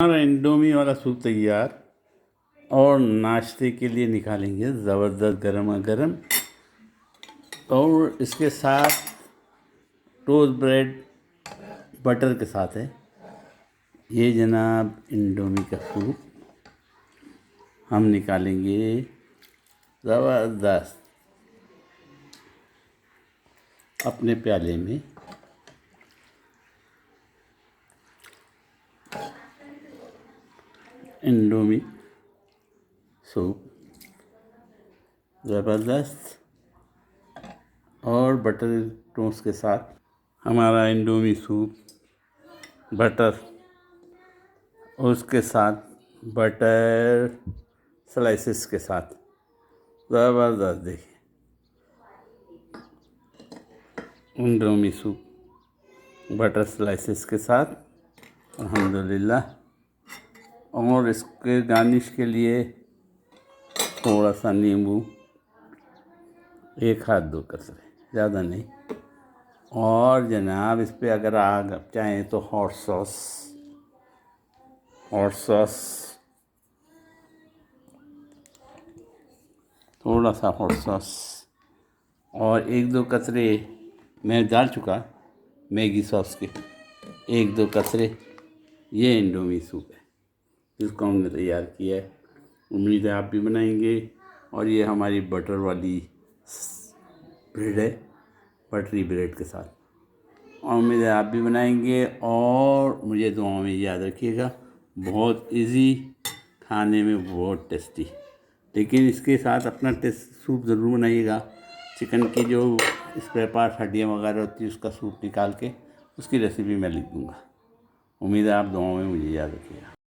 हमारा इंडोमी वाला सूप तैयार। और नाश्ते के लिए निकालेंगे ज़बरदस्त गरमा गरम। और इसके साथ टोस्ट ब्रेड बटर के साथ है ये जनाब इंडोमी का सूप। हम निकालेंगे ज़बरदस्त अपने प्याले में। इंडोमी सूप ज़बरदस्त और बटर टोस्ट के साथ हमारा इंडोमी सूप बटर, उसके साथ बटर स्लाइसेस के साथ ज़बरदस्त। देखिए इंडोमी सूप बटर स्लाइसेस के साथ अल्हम्दुलिल्लाह। और इसके गार्निश के लिए थोड़ा सा नींबू, एक हाथ दो कतरे, ज़्यादा नहीं। और जनाब इस पे अगर आप चाहें तो हॉट सॉस थोड़ा सा हॉट सॉस और एक दो कतरे मैं डाल चुका मैगी सॉस के, एक दो कतरे। ये इंडोमी सूप है जिसको हमने तैयार किया है। उम्मीद है आप भी बनाएंगे। और ये हमारी बटर वाली ब्रेड है, बटरी ब्रेड के साथ। और उम्मीद है आप भी बनाएंगे। और मुझे दुआओं में याद रखिएगा। बहुत इजी, खाने में बहुत टेस्टी। लेकिन इसके साथ अपना टेस्ट सूप ज़रूर बनाइएगा। चिकन की जो स्पेयर पार्ट हड्डियाँ वगैरह होती है उसका सूप निकाल के उसकी रेसिपी मैं लिख दूँगा। उम्मीद है आप दुआओं में मुझे याद रखिएगा।